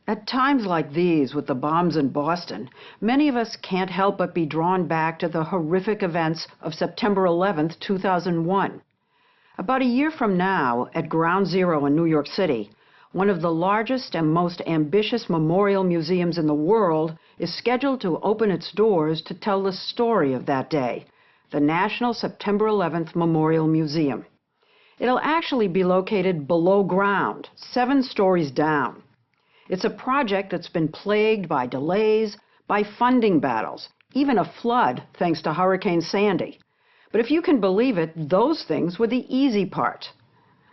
At times like these, with the bombs in Boston, many of us can't help but be drawn back to the horrific events of September 11th, 2001. About a year from now, at Ground Zero in New York City, one of the largest and most ambitious memorial museums in the world is scheduled to open its doors to tell the story of that day, the National September 11th Memorial Museum. It'll actually be located below ground, 7 stories down. It's a project that's been plagued by delays, by funding battles, even a flood thanks to Hurricane Sandy. But if you can believe it, those things were the easy part.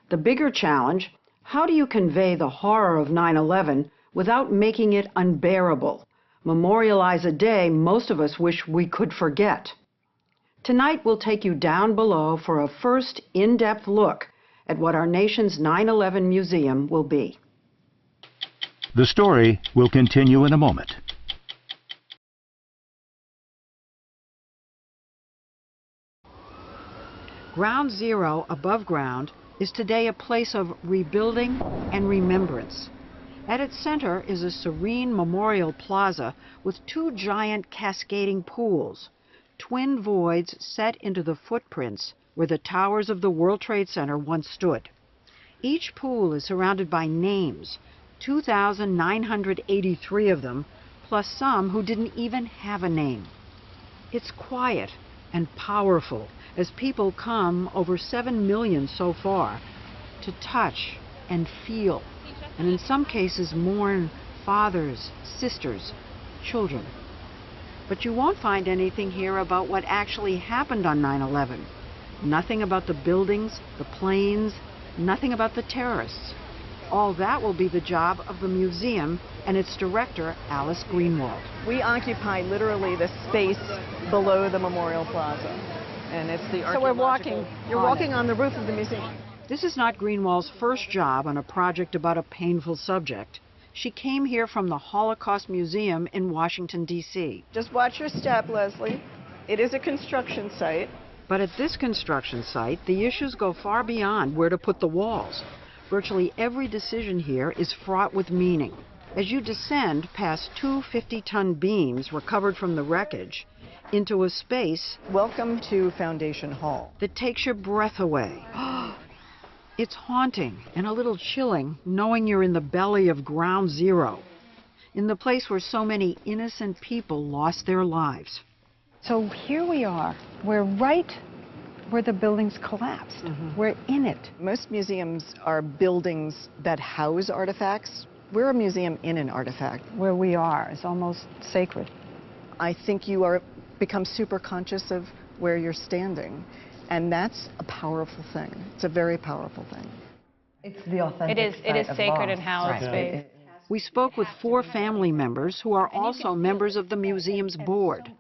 The bigger challenge, how do you convey the horror of 9/11 without making it unbearable? Memorialize a day most of us wish we could forget. Tonight we'll take you down below for a first in-depth look at what our nation's 9/11 museum will be. The story will continue in a moment. Ground Zero, above ground, is today a place of rebuilding and remembrance. At its center is a serene memorial plaza with 2 giant cascading pools, twin voids set into the footprints where the towers of the World Trade Center once stood. Each pool is surrounded by names, 2,983 of them, plus some who didn't even have a name. It's quiet and powerful as people come, over 7 million so far, to touch and feel, and in some cases mourn fathers, sisters, children. But you won't find anything here about what actually happened on 9/11. Nothing about the buildings, the planes, nothing about the terrorists. All that will be the job of the museum and its director, Alice Greenwald. We occupy literally the space below the Memorial Plaza, and it's the So we're walking. You're walking on the roof of the museum. This is not Greenwald's first job on a project about a painful subject. She came here from the Holocaust Museum in Washington, D.C. Just watch your step, Lesley. It is a construction site. But at this construction site, the issues go far beyond where to put the walls. Virtually every decision here is fraught with meaning. As you descend past 2 50-ton beams recovered from the wreckage into a space, Welcome to Foundation Hall, that takes your breath away. It's haunting and a little chilling knowing you're in the belly of Ground Zero, in the place where so many innocent people lost their lives. So here we are. We're right where the buildings collapsed. We're in it. Most museums are buildings that house artifacts. We're a museum in an artifact. Where we are is almost sacred. I think you become super conscious of where you're standing, and that's a powerful thing. It's a very powerful thing. It's the authentic It is sacred and hallowed space. We spoke with 4 family members who are also members of the museum's board.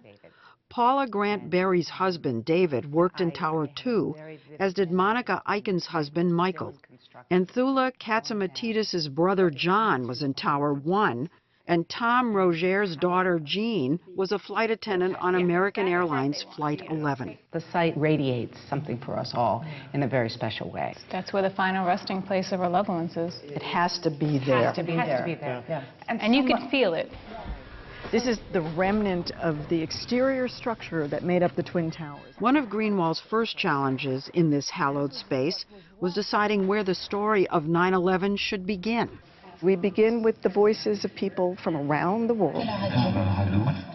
Paula Grant Berry's husband, David, worked in Tower 2, as did Monica Eichen's husband, Michael. And Thula Katsamatidis' brother, John, was in Tower 1, and Tom Roger's daughter, Jean, was a flight attendant on American Airlines Flight 11. The site radiates something for us all in a very special way. That's where the final resting place of our loved ones is. It has to be there. It has to be there. Yeah. And you can feel it. This is the remnant of the exterior structure that made up the Twin Towers. One of Greenwald's first challenges in this hallowed space was deciding where the story of 9/11 should begin. We begin with the voices of people from around the world,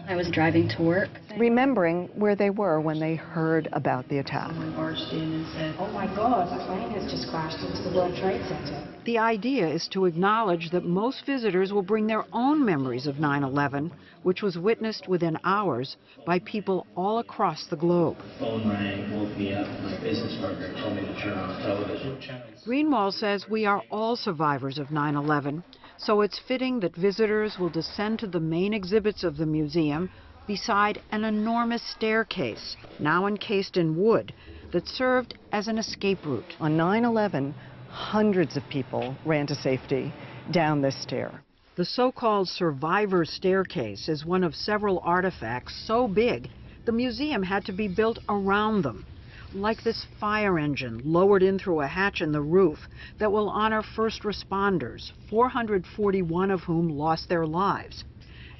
I was driving to work. remembering where they were when they heard about the attack. Barged in and said, Oh my God, the plane has just crashed into the World Trade Center. The idea is to acknowledge that most visitors will bring their own memories of 9/11, which was witnessed within hours by people all across the globe. Phone rang, woke me up. My business partner told me to turn on the television. Greenwald says we are all survivors of 9/11, so it's fitting that visitors will descend to the main exhibits of the museum beside an enormous staircase, now encased in wood, that served as an escape route. On 9/11, hundreds of people ran to safety down this stair. The so-called survivor staircase is one of several artifacts so big the museum had to be built around them. like this fire engine lowered in through a hatch in the roof that will honor first responders, 441 of whom lost their lives.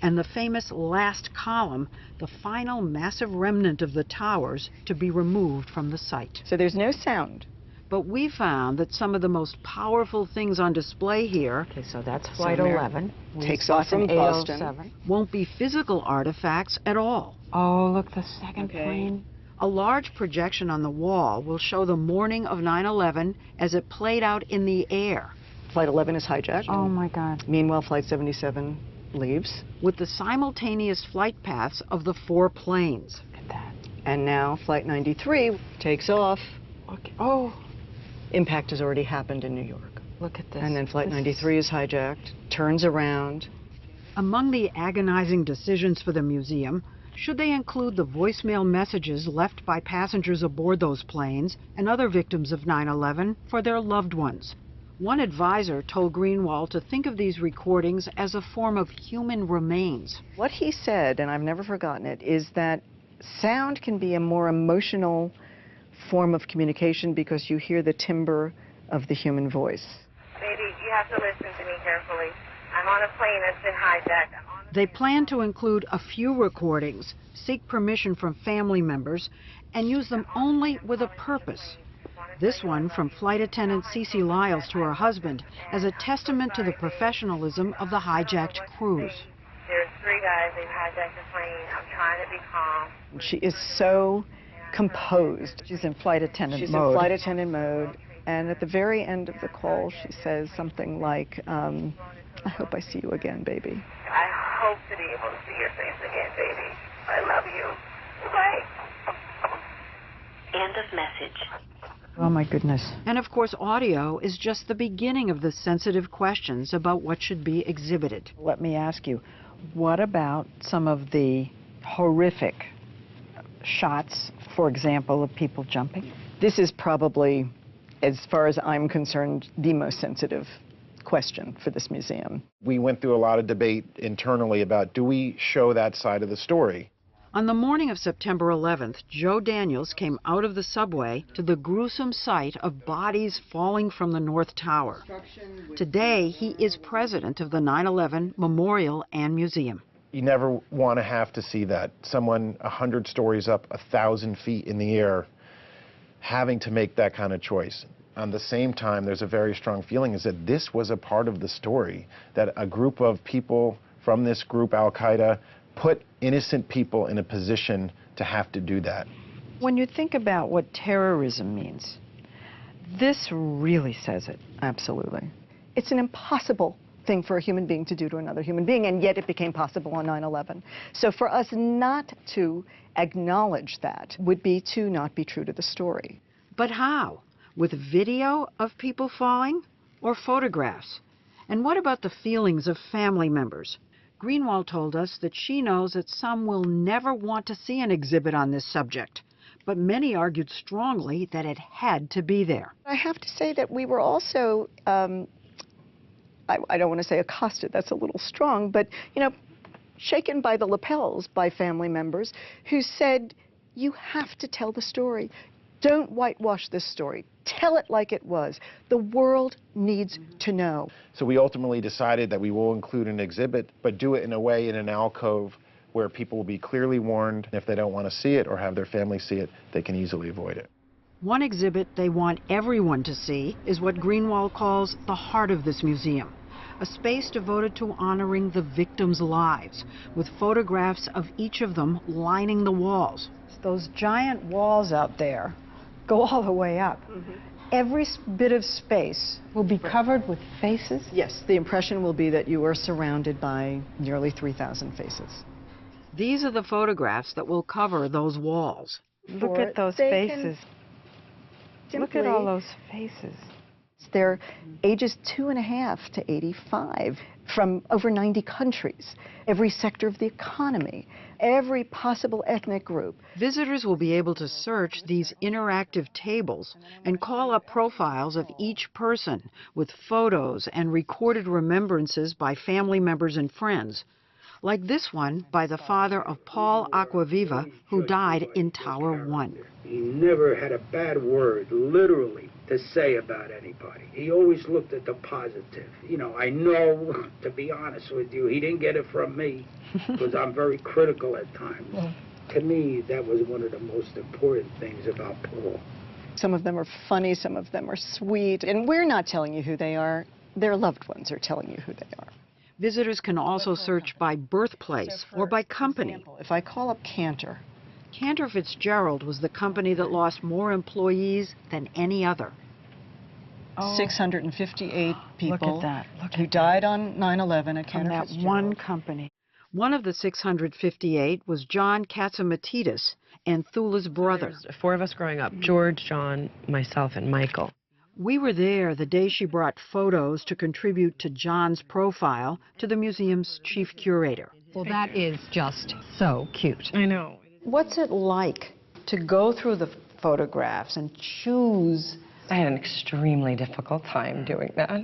And the famous last column, the final massive remnant of the towers to be removed from the site. So there's no sound. But we found that some of the most powerful things on display here, Okay, so that's Flight 11. Takes off from Boston. 807. won't be physical artifacts at all. Oh, look, the second Okay. plane. A large projection on the wall will show the morning of 9/11 as it played out in the air, Flight 11 is hijacked. Oh, my God. Meanwhile, Flight 77 leaves. with the simultaneous flight paths of the 4 planes. Look at that. And now Flight 93 takes off. Look. Oh, Impact has already happened in New York. look at this. And then Flight This 93 is hijacked, turns around. Among the agonizing decisions for the museum, should they include the voicemail messages left by passengers aboard those planes and other victims of 9/11 for their loved ones? One advisor told Greenwald to think of these recordings as a form of human remains. What he said, and I've never forgotten it, is that sound can be a more emotional form of communication because you hear the timbre of the human voice. Baby, you have to listen to me carefully. I'm on a plane that's been hijacked. They plan to include a few recordings, seek permission from family members, and use them only with a purpose. This one from Flight Attendant Cece Lyles to her husband as a testament to the professionalism of the hijacked crews. There's 3 guys, they've hijacked the plane. I'm trying to be calm. She is so composed. She's in flight attendant She's mode. in flight attendant mode. And at the very end of the call, she says something like, I hope I see you again, baby. I hope to be able to see your face again, baby. I love you. Bye. End of message. Oh, my goodness. And of course, audio is just the beginning of the sensitive questions about what should be exhibited. Let me ask you, what about some of the horrific shots, for example, of people jumping? This is probably, as far as I'm concerned, the most sensitive question for this museum. We went through a lot of debate internally about, do we show that side of the story? On the morning of September 11th, Joe Daniels came out of the subway to the gruesome sight of bodies falling from the North Tower. Today, he is president of the 9/11 Memorial and Museum. You never want to have to see that. Someone 100 stories up, 1,000 feet in the air, having to make that kind of choice. On the same time, there's a very strong feeling is that this was a part of the story, that a group of people from this group, Al-Qaeda, put innocent people in a position to have to do that. When you think about what terrorism means, this really says it. Absolutely. It's an impossible thing for a human being to do to another human being, and yet it became possible on 9/11. So for us not to acknowledge that would be to not be true to the story. But how? With video of people falling or photographs? And what about the feelings of family members? Greenwald told us that she knows that some will never want to see an exhibit on this subject, but many argued strongly that it had to be there. I have to say that we were also, I don't want to say accosted, that's a little strong, but, shaken by the lapels by family members who said, you have to tell the story. Don't whitewash this story. Tell it like it was. The world needs to know. So we ultimately decided that we will include an exhibit, but do it in a way in an alcove where people will be clearly warned. If they don't want to see it or have their family see it, they can easily avoid it. One exhibit they want everyone to see is what Greenwald calls the heart of this museum, a space devoted to honoring the victims' lives, with photographs of each of them lining the walls. Those giant walls out there go all the way up. Every bit of space will be covered with faces? Yes, the impression will be that you are surrounded by nearly 3,000 faces. These are the photographs that will cover those walls. Look at those faces. Look at all those faces. They're ages 2.5 to 85 from over 90 countries, every sector of the economy, every possible ethnic group. Visitors will be able to search these interactive tables and call up profiles of each person with photos and recorded remembrances by family members and friends, like this one by the father of Paul Acquaviva, who died in Tower 1. He never had a bad word, literally, to say about anybody. He always looked at the positive. You know, I know, to be honest with you, he didn't get it from me, because I'm very critical at times. To me, that was one of the most important things about Paul. Some of them are funny, some of them are sweet, and we're not telling you who they are. Their loved ones are telling you who they are. Visitors can also search by birthplace or by company. If I call up Cantor. Cantor Fitzgerald was the company that lost more employees than any other. 658 people Look at that. who died on 9/11 at From Cantor that Fitzgerald. one company. One of the 658 was John Katzimatidis and Thula's brother. There's 4 of us growing up, George, John, myself, and Michael. We were there the day she brought photos to contribute to John's profile to the museum's chief curator. Well, that is just so cute. I know. What's it like to go through the photographs and choose? I had an extremely difficult time doing that.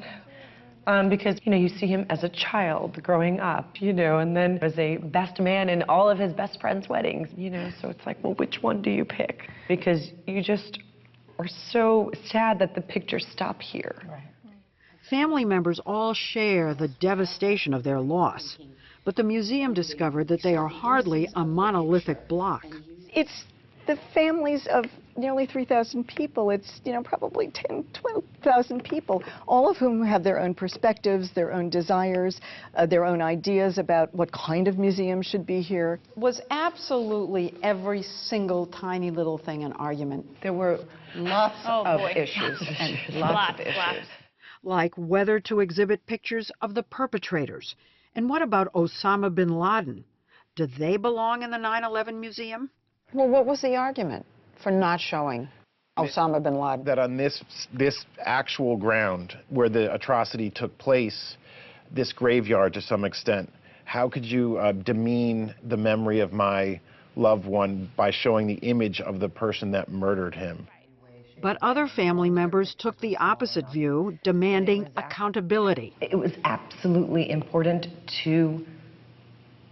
Because, you know, you see him as a child growing up, you know, and then as a best man in all of his best friends' weddings, you know, so it's like, well, which one do you pick? Because you just are so sad that the pictures stop here. Right. Family members all share the devastation of their loss, but the museum discovered that they are hardly a monolithic block. It's the families of nearly 3,000 people. It's, you know, probably 10, 12,000 people, all of whom have their own perspectives, their own desires, their own ideas about what kind of museum should be here. Was absolutely every single tiny little thing an argument? There were lots of issues. And lots of issues. Like whether to exhibit pictures of the perpetrators. And what about Osama bin Laden? Do they belong in the 9/11 museum? Well, what was the argument for not showing Osama bin Laden? That on this actual ground where the atrocity took place, this graveyard to some extent, how could you demean the memory of my loved one by showing the image of the person that murdered him? But other family members took the opposite view, demanding accountability. It was absolutely important to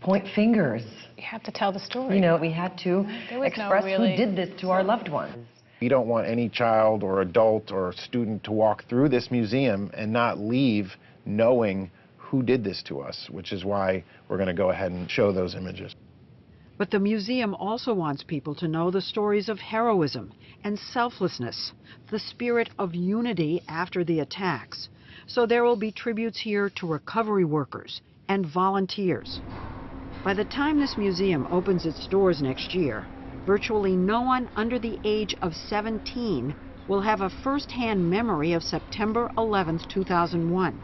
point fingers. You have to tell the story. You know, we had to express who did this to our loved ones. We don't want any child or adult or student to walk through this museum and not leave knowing who did this to us, which is why we're going to go ahead and show those images. But the museum also wants people to know the stories of heroism and selflessness, the spirit of unity after the attacks. So there will be tributes here to recovery workers and volunteers. By the time this museum opens its doors next year, virtually no one under the age of 17 will have a first-hand memory of September 11, 2001.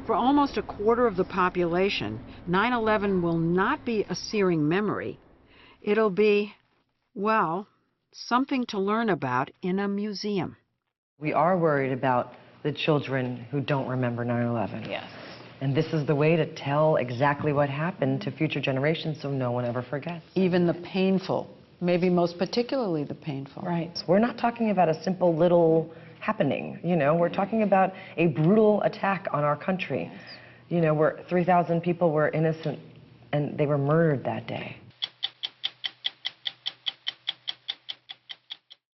For almost a quarter of the population, 9/11 will not be a searing memory. It'll be, well, something to learn about in a museum. We are worried about the children who don't remember 9/11. Yes. And this is the way to tell exactly what happened to future generations so no one ever forgets. Even the painful, maybe most particularly the painful. Right. We're not talking about a simple little happening, you know, we're talking about a brutal attack on our country, you know, where 3,000 people were innocent and they were murdered that day.